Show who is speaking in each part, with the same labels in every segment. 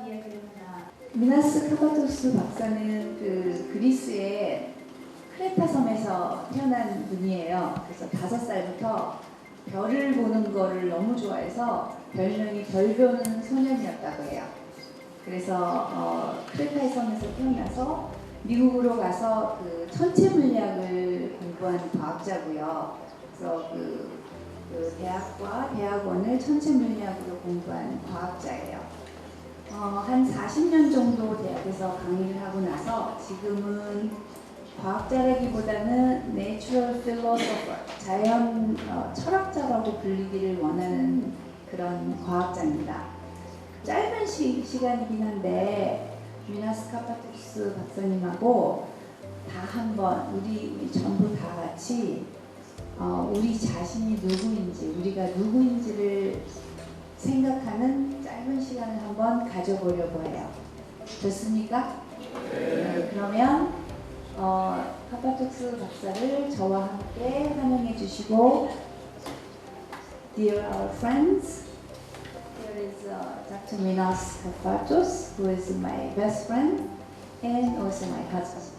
Speaker 1: 이야기를 하나. 미나스 카파토스 박사는 그 그리스의 크레타 섬에서 태어난 분이에요. 그래서 5살부터 별을 보는 거를 너무 좋아해서 별명이 별 보는 소년이었다고 해요. 그래서 크레타의 섬에서 태어나서 미국으로 가서 그 천체 물리학을 공부한 과학자고요. 그래서 그 대학과 대학원을 천체 물리학으로 공부한 과학자예요. 한 40년 정도 대학에서 강의를 하고 나서 지금은 과학자라기보다는 내추럴 필로소퍼, 자연 철학자라고 불리기를 원하는 그런 과학자입니다. 짧은 시간이긴 한데 미나스 카파토스 박사님하고 다 한번 우리 전부 다 같이 우리 자신이 누구인지, 우리가 누구인지를 생각하는 짧은 시간을 한번 가져보려고 해요. 좋습니까? 네, 그러면 카파토스 박사를 저와 함께 환영해 주시고, Dear our friends, here is Dr. Minas Kapatos, who is my best friend and also my husband.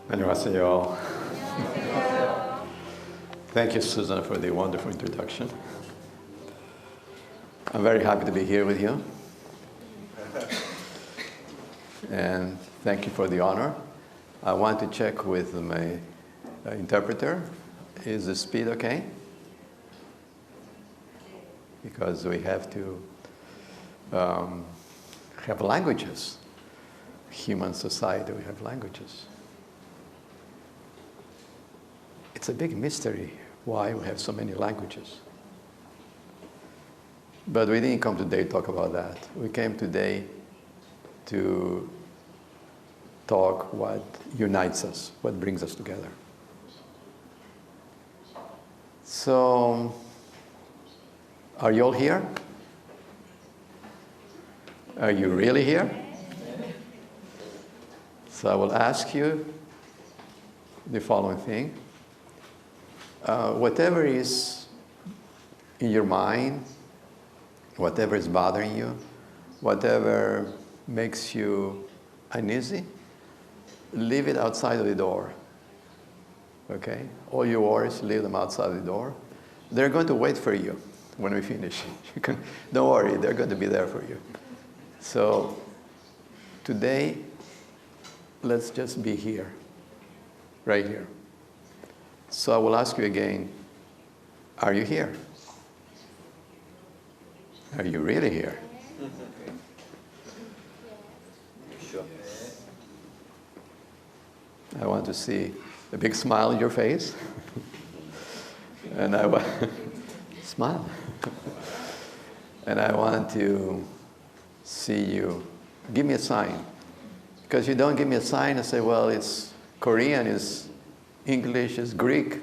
Speaker 2: 안녕하세요. Thank you, Susan, for the wonderful introduction. I'm very happy to be here with you. And thank you for the honor. I want to check with my interpreter. Is the speed okay? Because we have to have languages. Human society, we have languages. It's a big mystery why we have so many languages. But we didn't come today to talk about that. We came today to talk what unites us, what brings us together. So, are you all here? Are you really here? So I will ask you the following thing. Whatever is in your mind, whatever is bothering you, whatever makes you uneasy, leave it outside of the door. Okay? All your worries, leave them outside the door. They're going to wait for you when we finish. Don't worry, they're going to be there for you. So today, let's just be here, right here. So I will ask you again, are you here? Are you really here?
Speaker 3: Sure.
Speaker 2: I want to see a big smile on your face. And I want smile. And I want to see you. Give me a sign. Because you don't give me a sign and say, well, it's Korean, it's English, it's Greek.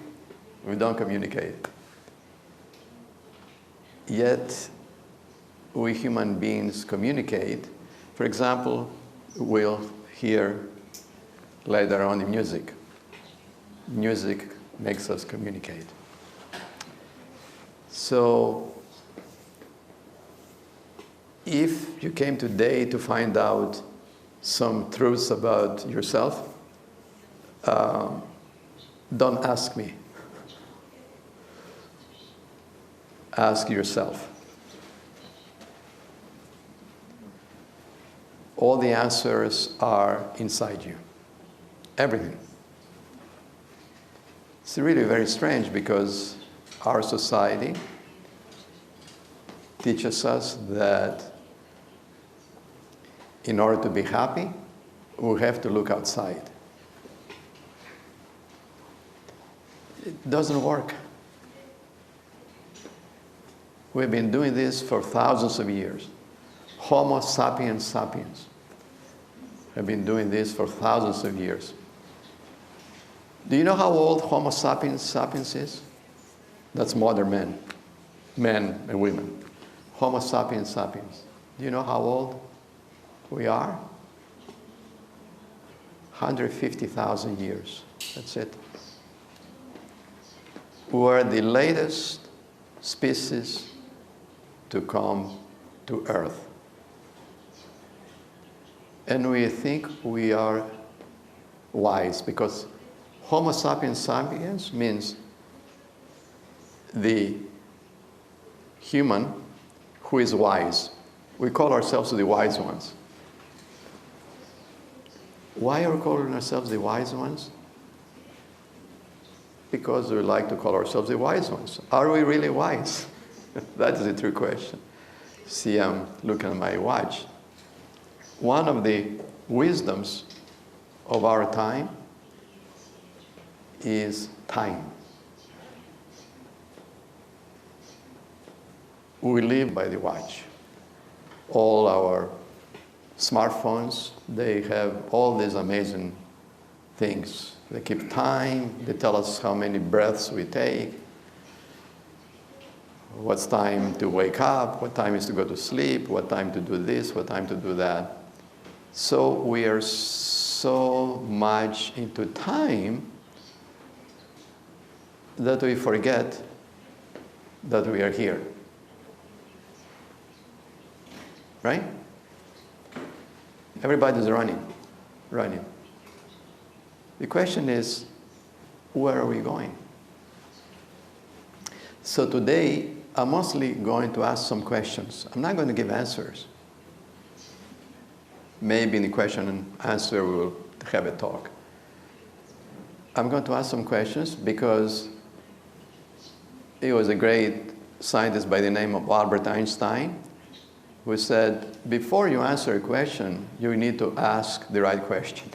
Speaker 2: We don't communicate. Yet, we human beings communicate. For example, we'll hear later on in music. Music makes us communicate. So, if you came today to find out some truths about yourself, don't ask me. Ask yourself. All the answers are inside you. Everything. It's really very strange because our society teaches us that in order to be happy, we have to look outside. It doesn't work. We've been doing this for thousands of years. Homo sapiens sapiens have been doing this for thousands of years. Do you know how old Homo sapiens sapiens is? That's modern men and women. Homo sapiens sapiens. Do you know how old we are? 150,000 years. That's it. We're the latest species to come to Earth. And we think we are wise because Homo sapiens sapiens means the human who is wise. We call ourselves the wise ones. Why are we calling ourselves the wise ones? Because we like to call ourselves the wise ones. Are we really wise? That is a true question. See, I'm looking at my watch. One of the wisdoms of our time is time. We live by the watch. All our smartphones, they have all these amazing things. They keep time, they tell us how many breaths we take, what's time to wake up, what time is to go to sleep, what time to do this, what time to do that. So we are so much into time that we forget that we are here. Right? Everybody's running. The question is, where are we going? So today, I'm mostly going to ask some questions. I'm not going to give answers. Maybe in the question and answer we will have a talk. I'm going to ask some questions because he was a great scientist by the name of Albert Einstein who said, before you answer a question, you need to ask the right question.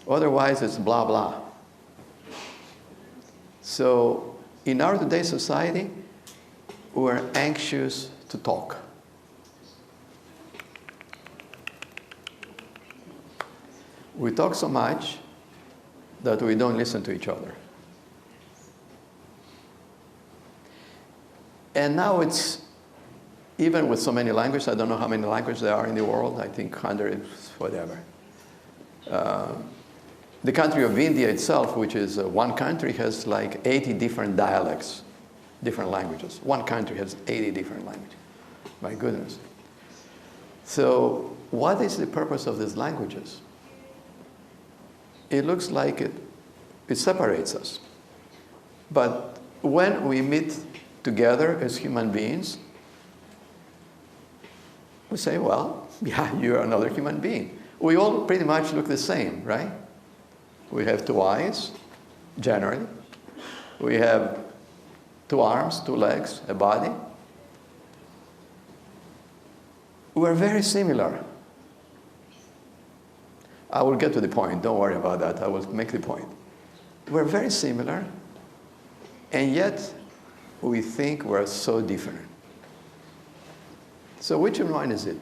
Speaker 2: Otherwise, it's blah, blah. So in our today's society, we're anxious to talk. We talk so much that we don't listen to each other. And now it's, even with so many languages, I don't know how many languages there are in the world, I think 100, whatever. The country of India itself, which is one country, has like 80 different dialects, different languages. One country has 80 different languages. My goodness. So what is the purpose of these languages? It looks like it separates us. But when we meet together as human beings, we say, well, yeah, you're another human being. We all pretty much look the same, right? We have two eyes, generally. We have two arms, two legs, a body. We're very similar. I will get to the point, don't worry about that, I will make the point. We're very similar, and yet we think we're so different. So which one is it?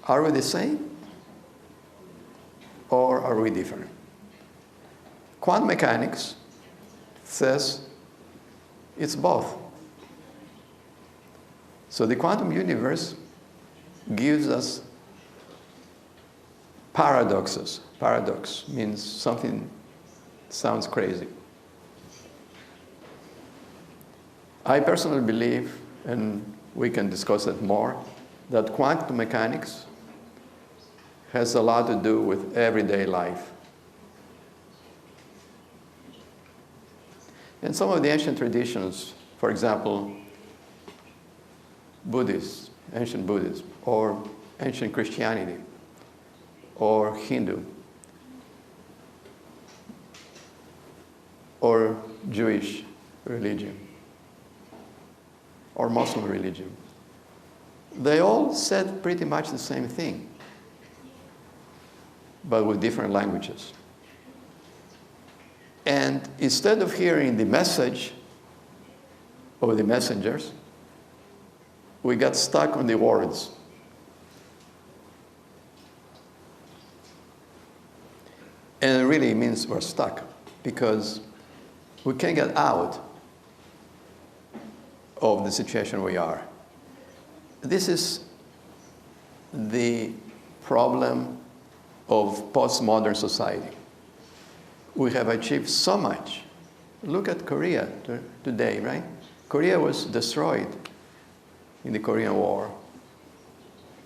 Speaker 2: Are we the same? Or are we different? Quantum mechanics says it's both. So the quantum universe gives us paradoxes. Paradox means something sounds crazy. I personally believe, and we can discuss it more, that quantum mechanics has a lot to do with everyday life. In some of the ancient traditions, for example, Buddhist, ancient Buddhism, or ancient Christianity, or Hindu, or Jewish religion, or Muslim religion, they all said pretty much the same thing, but with different languages. And instead of hearing the message of the messengers, we got stuck on the words. And it really means we're stuck because we can't get out of the situation we are. This is the problem of postmodern society. We have achieved so much. Look at Korea today, right? Korea was destroyed in the Korean War.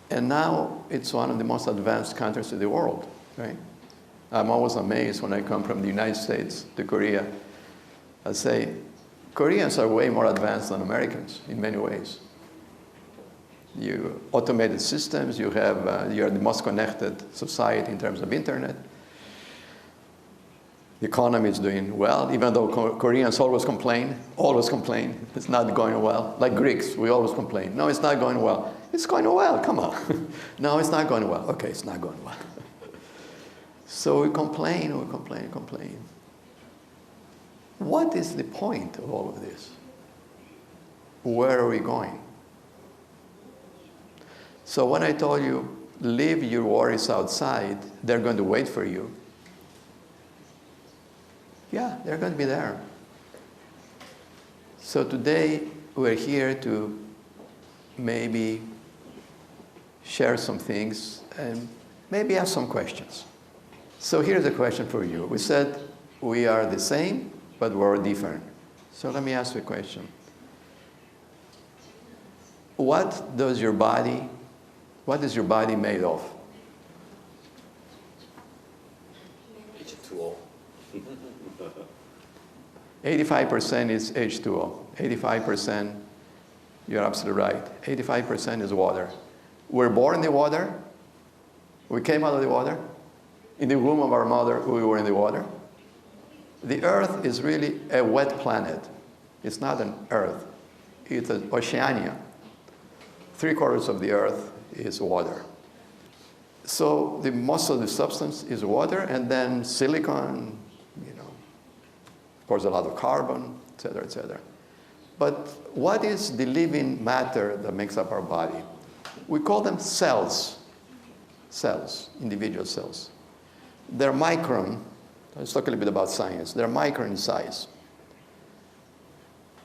Speaker 2: And now it's one of the most advanced countries in the world, right? I'm always amazed when I come from the United States to Korea. I say, Koreans are way more advanced than Americans in many ways. You automated systems, you have, you're the most connected society in terms of internet. The economy is doing well, even though Koreans always complain, it's not going well. Like Greeks, we always complain, no, it's not going well. It's going well, come on. No, it's not going well. Okay, it's not going well. So we complain. What is the point of all of this? Where are we going? So when I told you, leave your worries outside, they're going to wait for you. Yeah, they're going to be there. So today, we're here to maybe share some things and maybe ask some questions. So here's a question for you. We said we are the same, but we're different. So let me ask you a question. What is your body made of?
Speaker 3: H2O.
Speaker 2: 85% is H2O. 85%, you're absolutely right. 85% is water. We're born in the water. We came out of the water. In the womb of our mother, we were in the water. The Earth is really a wet planet. It's not an Earth. It's an Oceania. 3/4 of the Earth is water. So most of the substance is water, and then silicon, of course a lot of carbon, et cetera, et cetera. But what is the living matter that makes up our body? We call them cells. Cells, individual cells. They're micron. Let's talk a little bit about science. They're micron in size.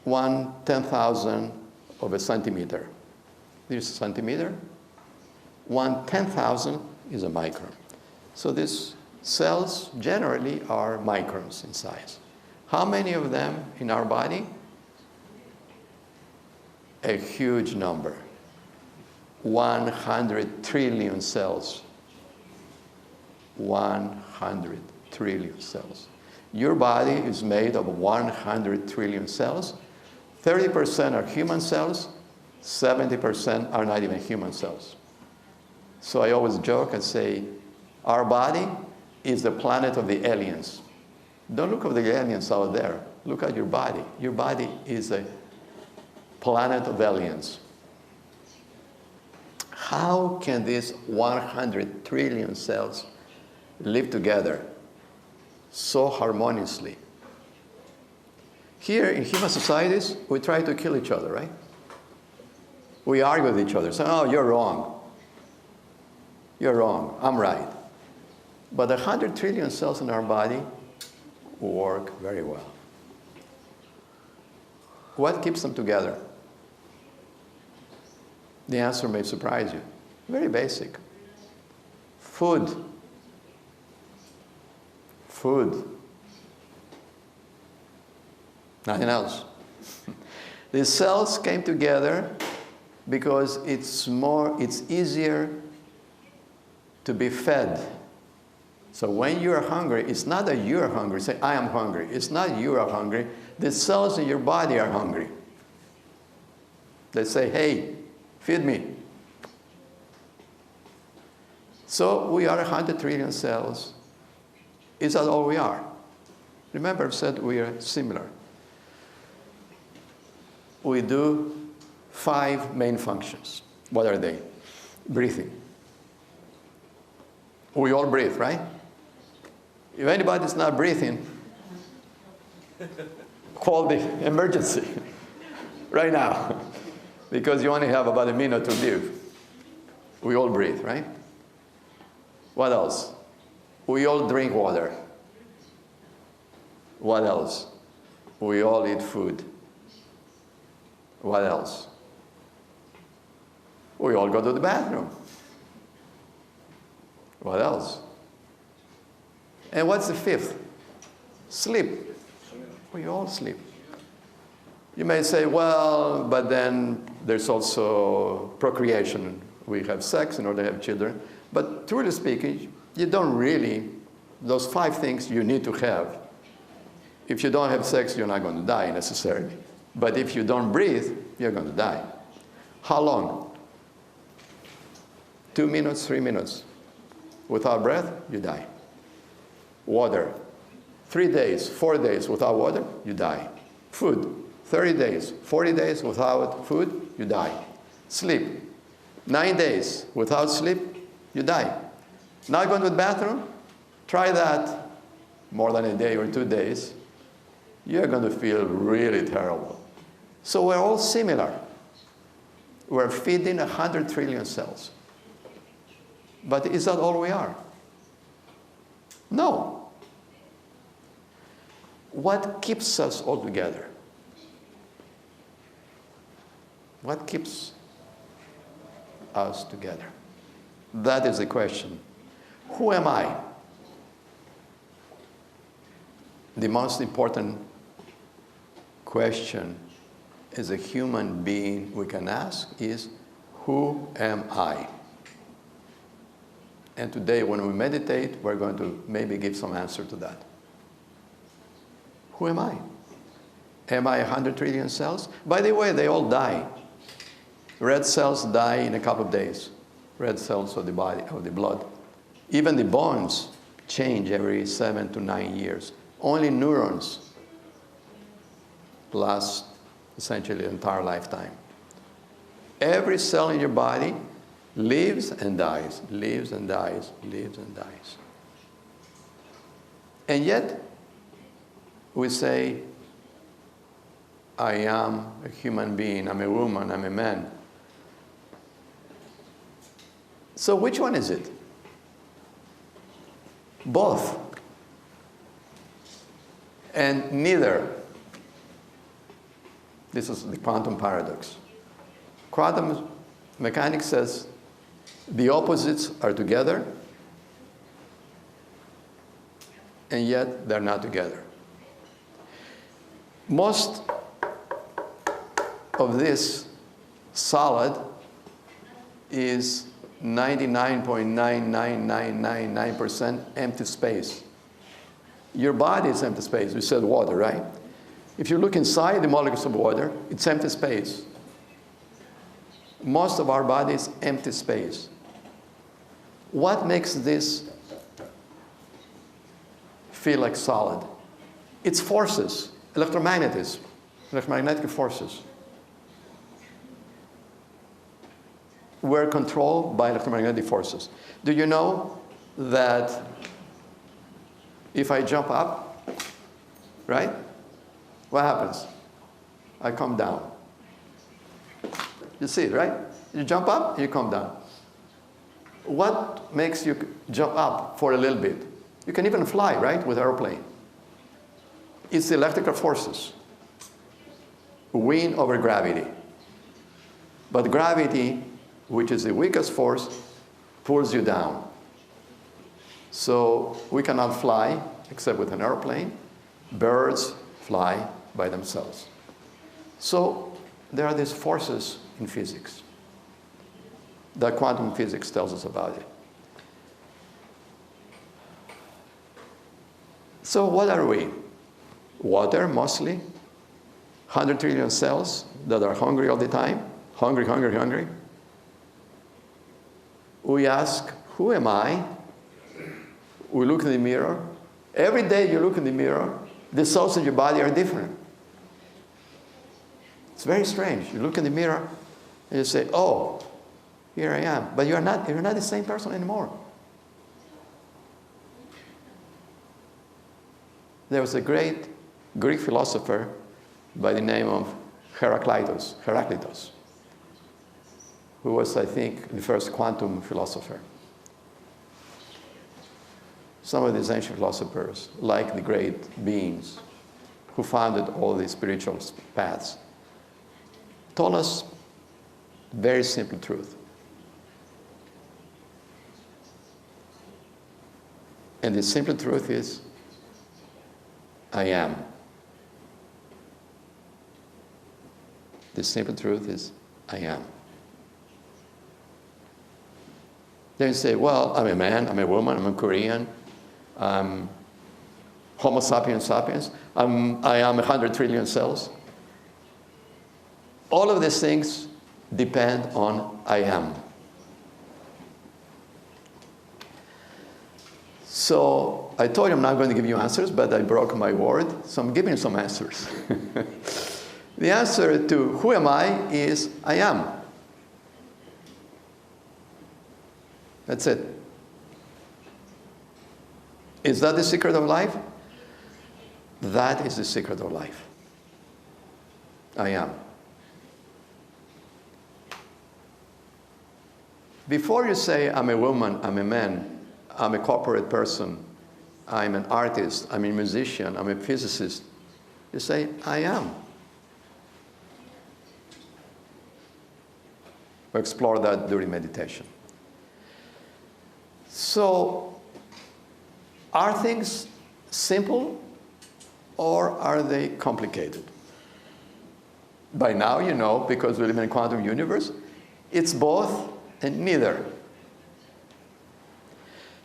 Speaker 2: 1/10,000 of a centimeter. This is a centimeter. 1/10,000 is a micron. So these cells generally are microns in size. How many of them in our body? A huge number. 100 trillion cells. 100 trillion cells. Your body is made of 100 trillion cells. 30% are human cells. 70% are not even human cells. So I always joke and say, our body is the planet of the aliens. Don't look at the aliens out there. Look at your body. Your body is a planet of aliens. How can these 100 trillion cells live together so harmoniously? Here in human societies, we try to kill each other, right? We argue with each other, say, oh, you're wrong. You're wrong, I'm right. But 100 trillion cells in our body work very well. What keeps them together? The answer may surprise you. Very basic. Food. Food. Nothing else. The cells came together because it's easier to be fed. So when you're hungry, it's not that you're hungry. Say, I am hungry. It's not you are hungry. The cells in your body are hungry. They say, hey, feed me. So we are 100 trillion cells. Is that all we are? Remember, I said we are similar. We do 5 main functions. What are they? Breathing. We all breathe, right? If anybody's not breathing, call the emergency right now, because you only have about a minute to live. We all breathe, right? What else? We all drink water. What else? We all eat food. What else? We all go to the bathroom. What else? And what's the fifth? Sleep. We all sleep. You may say, well, but then there's also procreation. We have sex in order to have children. But truly speaking, you don't really, those 5 things you need to have. If you don't have sex, you're not going to die necessarily. But if you don't breathe, you're going to die. How long? 2 minutes, 3 minutes. Without breath, you die. Water. 3 days, 4 days without water, you die. Food. 30 days, 40 days without food, you die. Sleep. 9 days without sleep, you die. Not going to the bathroom? Try that more than a day or 2 days. You're going to feel really terrible. So we're all similar. We're feeding 100 trillion cells. But is that all we are? No. What keeps us all together? What keeps us together? That is the question. Who am I? The most important question as a human being we can ask is, who am I? And today when we meditate, we're going to maybe give some answer to that. Who am I? Am I 100 trillion cells? By the way, they all die. Red cells die in a couple of days. Red cells of the body, of the blood. Even the bones change every 7 to 9 years. Only neurons last essentially the entire lifetime. Every cell in your body lives and dies, lives and dies, lives and dies. And yet, we say, I am a human being, I'm a woman, I'm a man. So which one is it? Both. And neither. This is the quantum paradox. Quantum mechanics says the opposites are together, and yet they're not together. Most of this solid is 99.99999% empty space. Your body is empty space. You said water, right? If you look inside the molecules of water, it's empty space. Most of our body is empty space. What makes this feel like solid? It's forces, electromagnetism, electromagnetic forces. We're controlled by electromagnetic forces. Do you know that if I jump up, right? What happens? I come down. You see it, right? You jump up, you come down. What makes you jump up for a little bit? You can even fly, right, with an airplane. It's the electrical forces. Wind over gravity. But gravity, which is the weakest force, pulls you down. So we cannot fly except with an airplane. Birds fly by themselves. So there are these forces in physics that quantum physics tells us about it. So what are we? Water, mostly. 100 trillion cells that are hungry all the time. Hungry, hungry, hungry. We ask, who am I? We look in the mirror. Every day you look in the mirror, the cells in your body are different. It's very strange. You look in the mirror and you say, oh, here I am. But you're not the same person anymore. There was a great Greek philosopher by the name of Heraclitus, who was, I think, the first quantum philosopher. Some of these ancient philosophers, like the great beings who founded all these spiritual paths, told us a very simple truth. And the simple truth is, I am. The simple truth is, I am. Then you say, well, I'm a man, I'm a woman, I'm a Korean, I'm Homo sapiens sapiens, I am 100 trillion cells. All of these things depend on I am. So I told you I'm not going to give you answers, but I broke my word, so I'm giving you some answers. The answer to who am I is I am. That's it. Is that the secret of life? That is the secret of life. I am. Before you say, I'm a woman, I'm a man, I'm a corporate person, I'm an artist, I'm a musician, I'm a physicist, you say, I am. We'll explore that during meditation. So, are things simple or are they complicated? By now you know, because we live in a quantum universe, it's both and neither.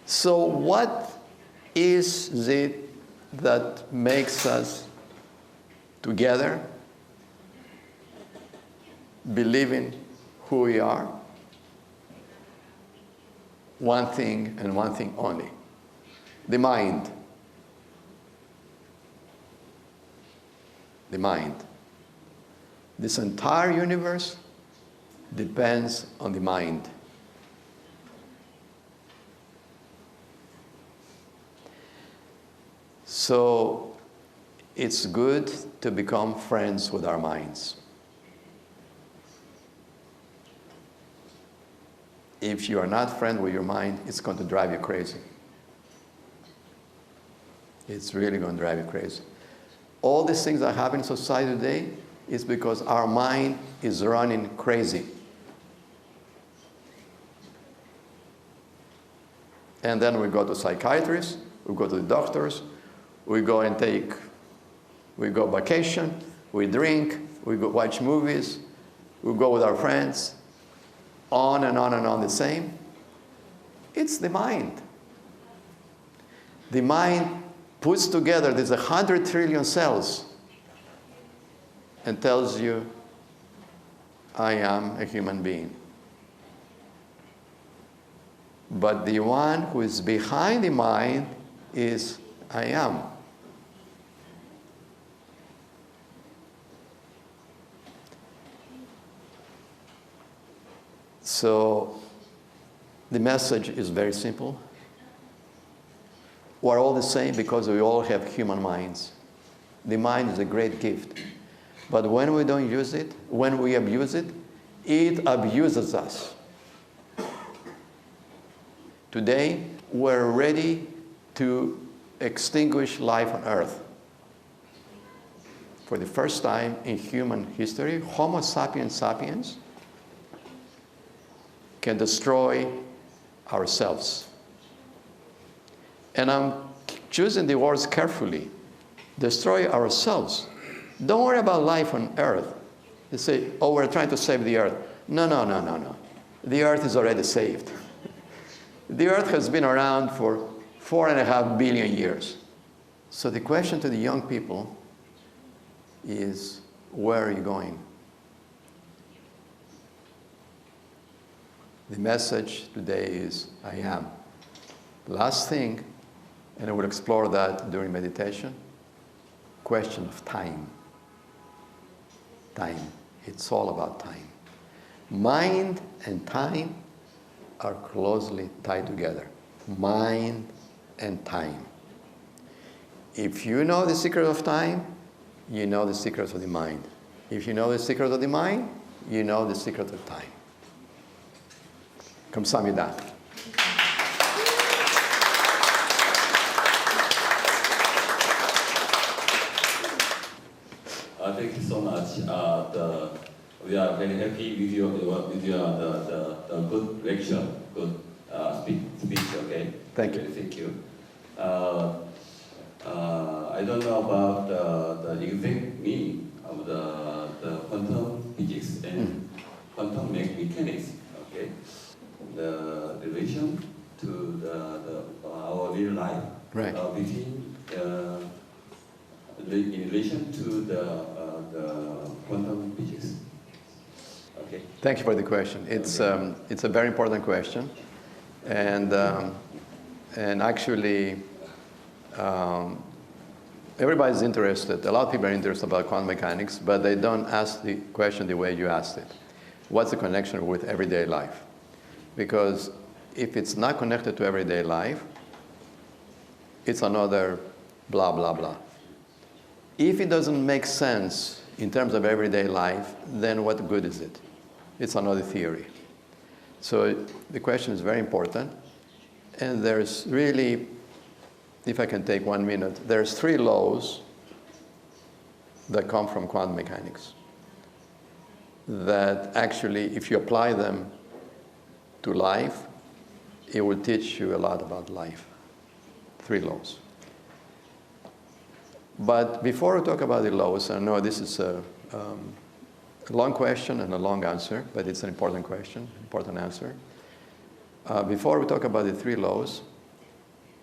Speaker 2: So what is it that makes us together believe in who we are? One thing and one thing only. The mind. The mind. This entire universe depends on the mind. So it's good to become friends with our minds. If you are not friends with your mind, it's going to drive you crazy. It's really going to drive you crazy. All these things that happen in society today is because our mind is running crazy. And then we go to psychiatrists, we go to the doctors, we go vacation, we drink, we go watch movies, we go with our friends, on and on and on the same. It's the mind. The mind puts together, there's 100 trillion cells and tells you, I am a human being. But the one who is behind the mind is I am. So the message is very simple. We're all the same because we all have human minds. The mind is a great gift. But when we don't use it, when we abuse it, it abuses us. Today, we're ready to extinguish life on Earth. For the first time in human history, Homo sapiens sapiens can destroy ourselves. And I'm choosing the words carefully. Destroy ourselves. Don't worry about life on Earth. You say, oh, we're trying to save the Earth. No. The Earth is already saved. The Earth has been around for 4.5 billion years. So the question to the young people is, where are you going? The message today is, I am. Last thing, and I will explore that during meditation, question of time. Time. It's all about time. Mind and time are closely tied together. Mind and time. If you know the secret of time, you know the secrets of the mind. If you know the secret of the mind, you know the secret of time. 감사합니다.
Speaker 3: Thank you so much. We are very happy with your the good lecture, good speech. Okay.
Speaker 2: Thank you.
Speaker 3: Thank you. I don't know about the exact meaning of the quantum physics and quantum mechanics. Okay, the relation to our real life,
Speaker 2: Right.
Speaker 3: Between in relation to the quantum physics. Okay.
Speaker 2: Thank you for the question. It's a very important question, and actually, everybody's interested. A lot of people are interested about quantum mechanics, but they don't ask the question the way you asked it. What's the connection with everyday life? Because if it's not connected to everyday life, it's another blah, blah, blah. If it doesn't make sense in terms of everyday life, then what good is it? It's another theory. So the question is very important. And there's really, if I can take 1 minute, there's 3 laws that come from quantum mechanics that actually, if you apply them to life, it will teach you a lot about life. 3 laws. But before we talk about the laws, I know this is a long question and a long answer, but it's an important question, important answer. Before we talk about the 3 laws,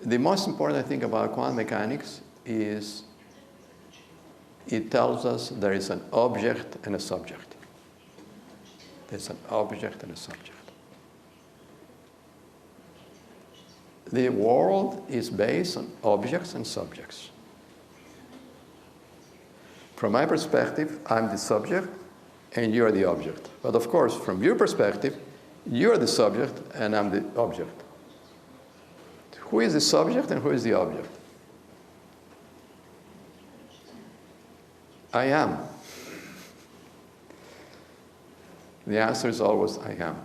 Speaker 2: the most important thing about quantum mechanics is it tells us there is an object and a subject. There's an object and a subject. The world is based on objects and subjects. From my perspective, I'm the subject and you're the object. But of course, from your perspective, you're the subject and I'm the object. Who is the subject and who is the object? I am. The answer is always I am.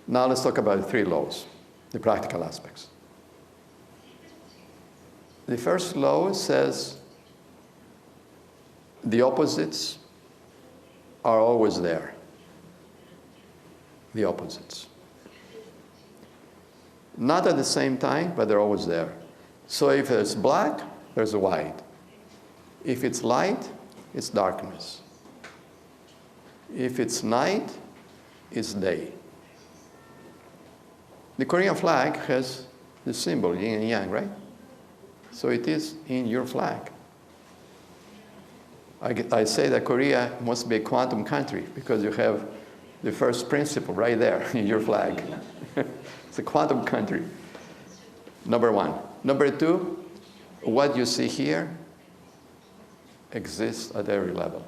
Speaker 2: Now let's talk about the 3 laws, the practical aspects. The first law says the opposites are always there. The opposites. Not at the same time, but they're always there. So if it's black, there's a white. If it's light, it's darkness. If it's night, it's day. The Korean flag has the symbol yin and yang, right? So it is in your flag. I say that Korea must be a quantum country because you have the first principle right there in your flag. It's a quantum country. Number 1. Number 2, what you see here exists at every level.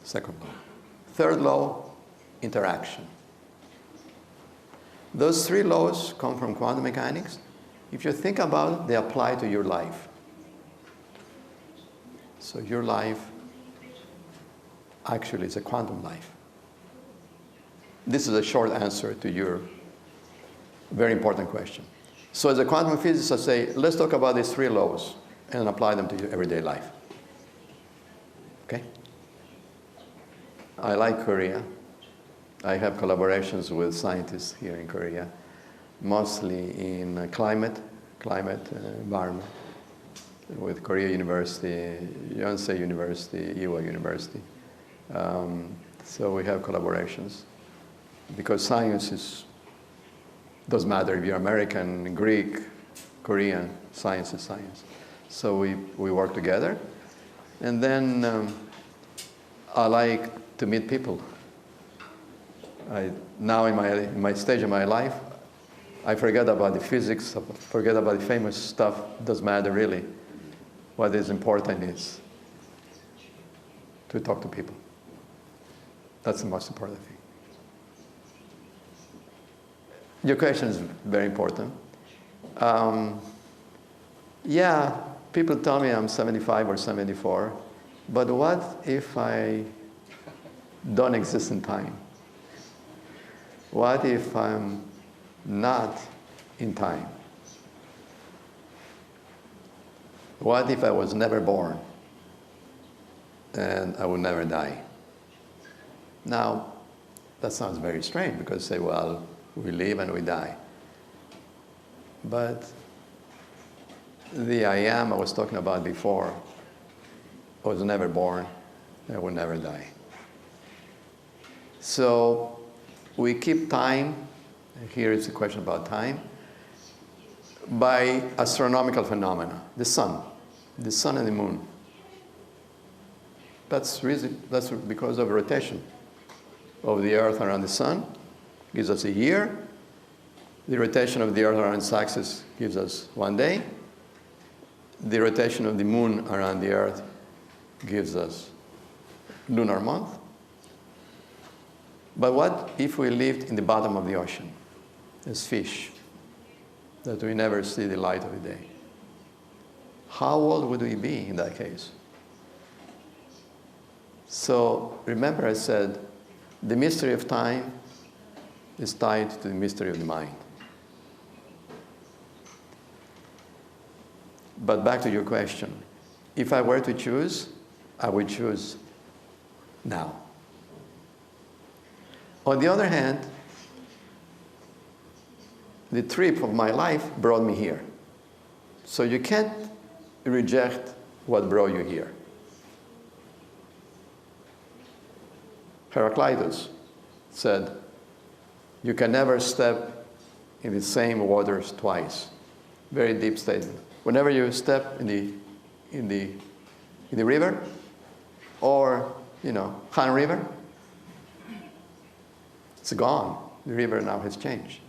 Speaker 2: Second law. Third law, interaction. Those 3 laws come from quantum mechanics. If you think about it, they apply to your life. So your life actually is a quantum life. This is a short answer to your very important question. So as a quantum physicist, I say, let's talk about these 3 laws and apply them to your everyday life. Okay? I like Korea. I have collaborations with scientists here in Korea, mostly in climate environment, with Korea University, Yonsei University, Ewha University. So we have collaborations because science doesn't matter if you're American, Greek, Korean, science is science. So we work together. And then I like to meet people. Now in my stage of my life, I forget about the physics, forget about the famous stuff. It doesn't matter really. What is important is to talk to people. That's the most important thing. Your question is very important. Yeah, people tell me I'm 75 or 74, but what if I don't exist in time? What if I'm not in time? What if I was never born and I would never die? Now, that sounds very strange because you say, well, We live and we die. But the I am I was talking about before was never born and will never die. So we keep time, here is a question about time, by astronomical phenomena, the sun and the moon. That's because of rotation of the Earth around the sun, gives us a year. The rotation of the Earth around its axis gives us 1 day. The rotation of the moon around the Earth gives us lunar month. But what if we lived in the bottom of the ocean as fish, that we never see the light of the day? How old would we be in that case? So remember I said, the mystery of time is tied to the mystery of the mind. But back to your question. If I were to choose, I would choose now. On the other hand, the trip of my life brought me here. So you can't reject what brought you here. Heraclitus said, you can never step in the same waters twice. Very deep statement. Whenever you step in the river, or Han River, it's gone. The river now has changed.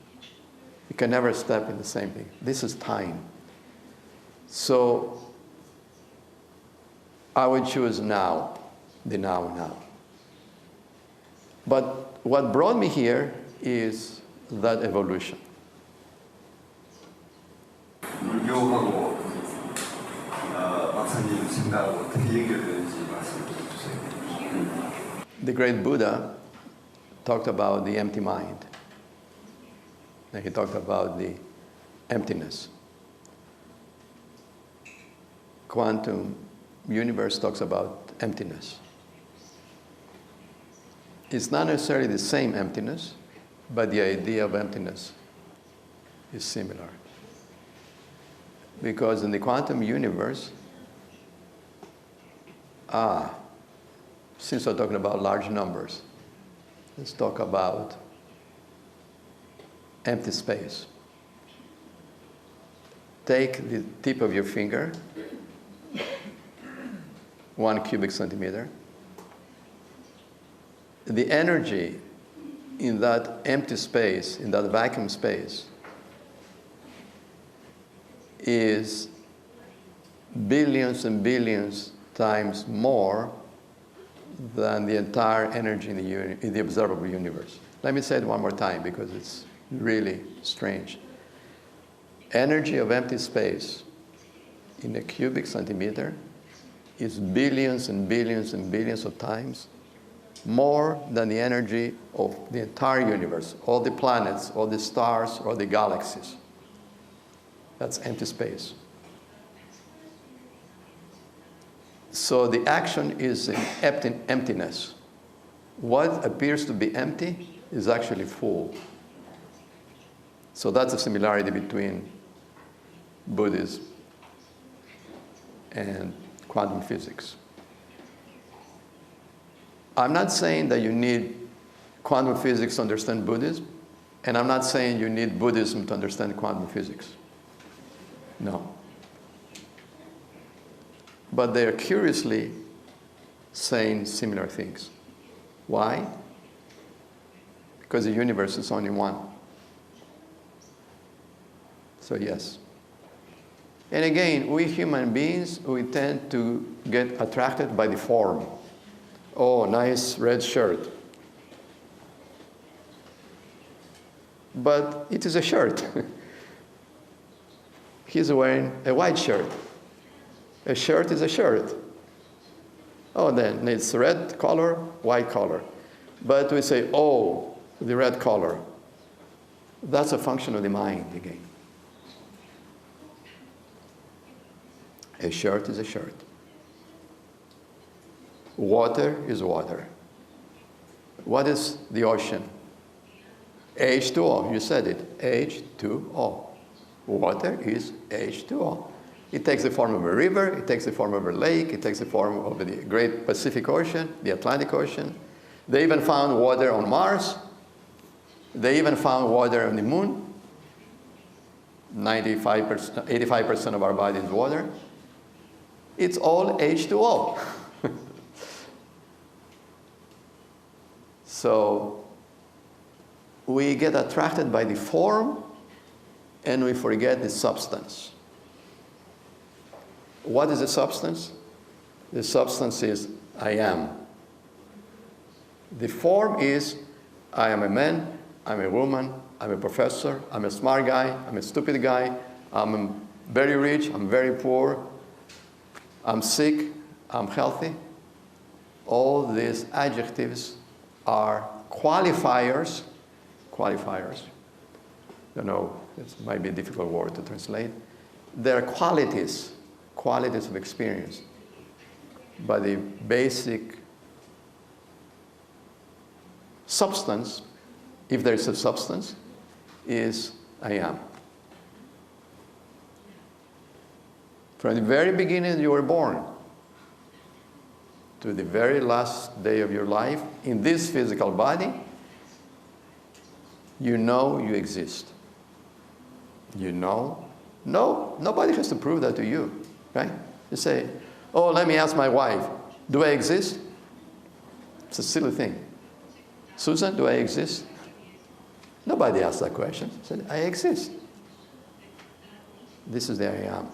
Speaker 2: You can never step in the same thing. This is time. So I would choose now, the now. But what brought me here is that evolution.
Speaker 4: 물교하고 박사님 생각 어떻게 연결되는지 말씀해 주세요.
Speaker 2: The great Buddha talked about the empty mind. And he talked about the emptiness. Quantum universe talks about emptiness. It's not necessarily the same emptiness, but the idea of emptiness is similar. Because in the quantum universe, since we're talking about large numbers, let's talk about empty space. Take the tip of your finger, 1 cubic centimeter. The energy in that empty space, in that vacuum space, is billions and billions times more than the entire energy in the observable universe. Let me say it one more time because it's really strange. Energy of empty space in a cubic centimeter is billions and billions and billions of times more than the energy of the entire universe, all the planets, all the stars, all the galaxies. That's empty space. So the action is in emptiness. What appears to be empty is actually full. So that's a similarity between Buddhism and quantum physics. I'm not saying that you need quantum physics to understand Buddhism, and I'm not saying you need Buddhism to understand quantum physics. No. But they are curiously saying similar things. Why? Because the universe is only one. So yes. And again, we human beings, we tend to get attracted by the form. Oh, nice red shirt. But it is a shirt. He's wearing a white shirt. A shirt is a shirt. Oh, then it's red color, white color. But we say, oh, the red color. That's a function of the mind again. A shirt is a shirt. Water is water. What is the ocean? H2O, you said it, H2O. Water is H2O. It takes the form of a river, it takes the form of a lake, it takes the form of the great Pacific Ocean, the Atlantic Ocean. They even found water on Mars. They even found water on the moon. 85% of our body is water. It's all H2O. So we get attracted by the form and we forget the substance. What is the substance? The substance is I am. The form is I am a man, I'm a woman, I'm a professor, I'm a smart guy, I'm a stupid guy, I'm very rich, I'm very poor, I'm sick, I'm healthy. All these adjectives are qualifiers. Qualifiers. You know, it might be a difficult word to translate. They're qualities of experience. But the basic substance, if there is a substance, is I am. From the very beginning you were born to the very last day of your life, in this physical body, you know you exist. You know? No, nobody has to prove that to you, right? You say, oh, let me ask my wife, do I exist? It's a silly thing. Susan, do I exist? Nobody asked that question. She said, I exist. This is the I am.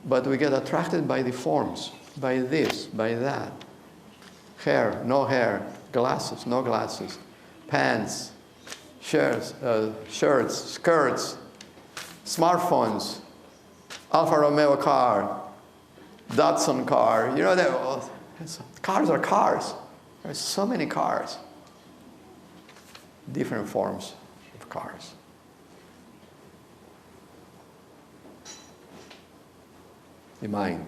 Speaker 2: But we get attracted by the forms, by this, by that. Hair, no hair. Glasses, no glasses. Pants, shirts, skirts, smartphones, Alfa Romeo car, Datsun car. You know, cars are cars. There's so many cars. Different forms of cars. The mind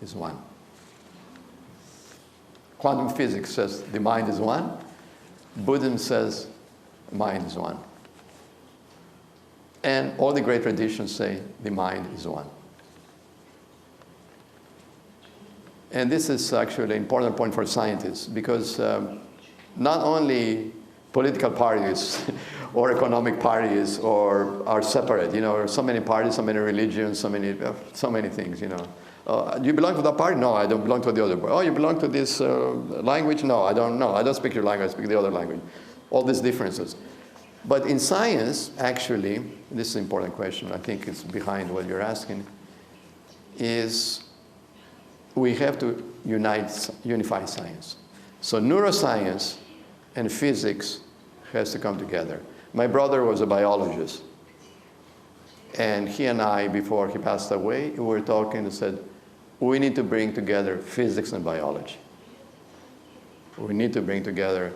Speaker 2: is one. Quantum physics says the mind is one. Buddhism says mind is one. And all the great traditions say the mind is one. And this is actually an important point for scientists because not only political parties or economic parties are separate. You know, there are so many parties, so many religions, so many things, you know. Do you belong to that party? No, I don't belong to the other party. Oh, you belong to this language? No, I don't know. I don't speak your language, I speak the other language. All these differences. But in science, actually, this is an important question, I think it's behind what you're asking, is we have to unify science. So neuroscience and physics has to come together. My brother was a biologist. And he and I, before he passed away, we were talking and said, we need to bring together physics and biology. We need to bring together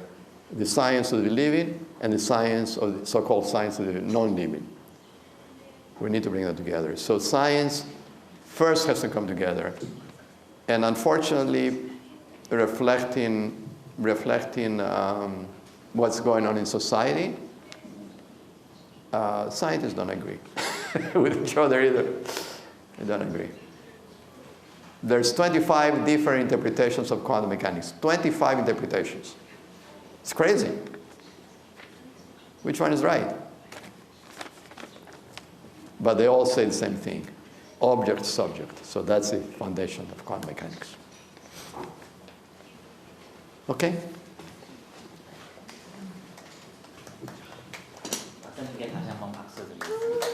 Speaker 2: the science of the living and the science of the so-called science of the non-living. We need to bring them together. So science first has to come together. And unfortunately, reflecting what's going on in society, scientists don't agree with each other either. They don't agree. There's 25 different interpretations of quantum mechanics. 25 interpretations. It's crazy. Which one is right? But they all say the same thing. Object, subject. So that's the foundation of quantum mechanics. Okay?
Speaker 5: 박사님께 다시 한번 박수 드리겠습니다.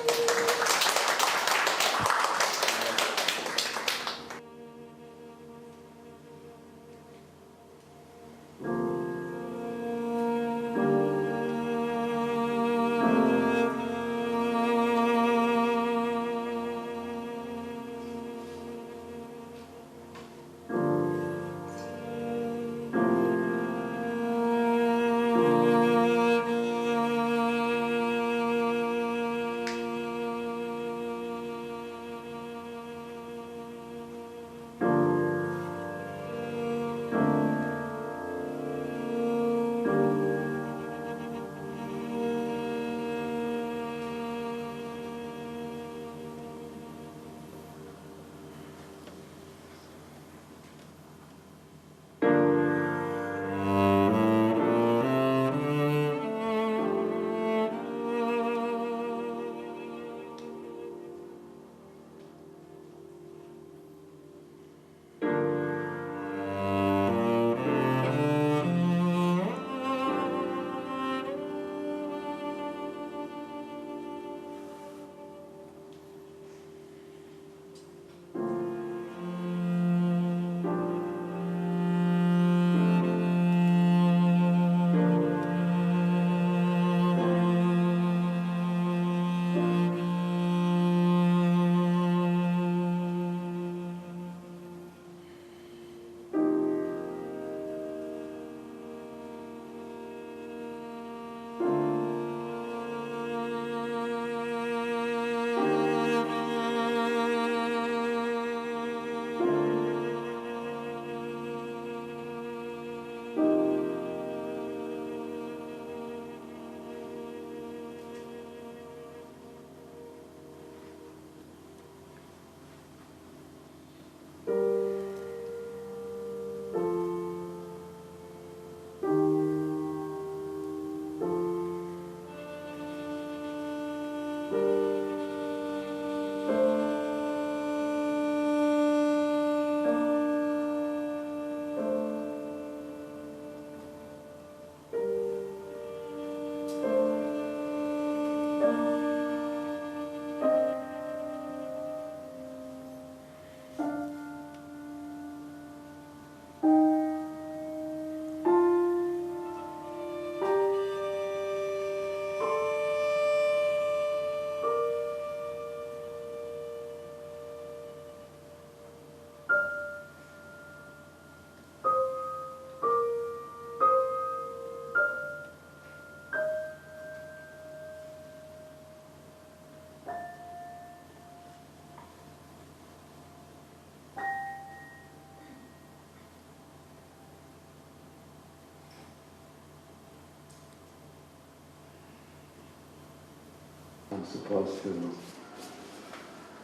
Speaker 2: I'm supposed to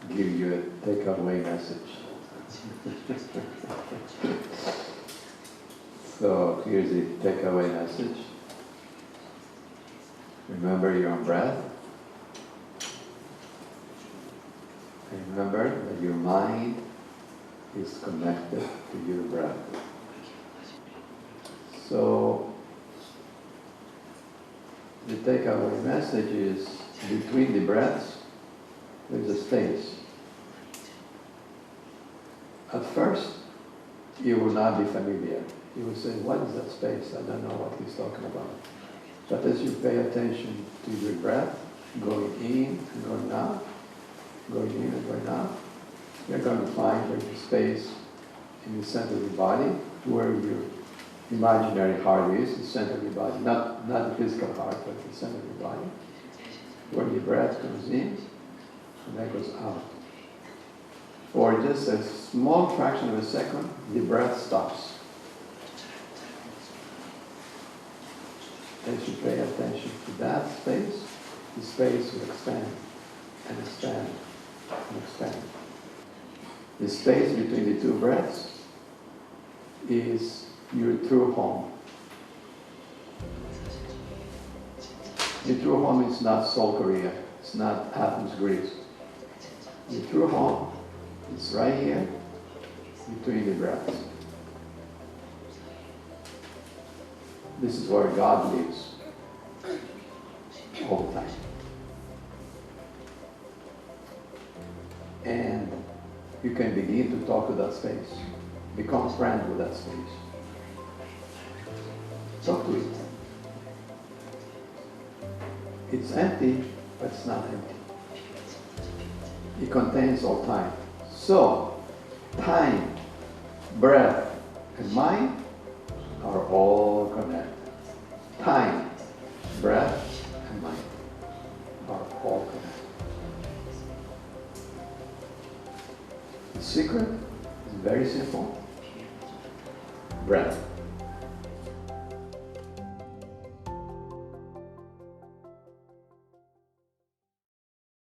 Speaker 2: give you a takeaway message. So here's the takeaway message. Remember your own breath. Remember that your mind is connected to your breath. So the takeaway message is between the breaths there's a space. At first you will not be familiar. You will say, what is that space? I don't know what he's talking about. But as you pay attention to your breath, going in and going out, going in and going out, you're going to find there's a space in the center of the body where your imaginary heart is, the center of the body, not the physical heart, but the center of the body, where the breath comes in and then goes out. For just a small fraction of a second, the breath stops. As you pay attention to that space, the space will expand and expand and expand. The space between the two breaths is your true home. Your true home is not Seoul, Korea. It's not Athens, Greece. Your true home is right here between the breaths. This is where God lives all the time. And you can begin to talk to that space. Become friends with that space. Talk to it. It's empty, but it's not empty. It contains all time. So, time, breath, and mind are all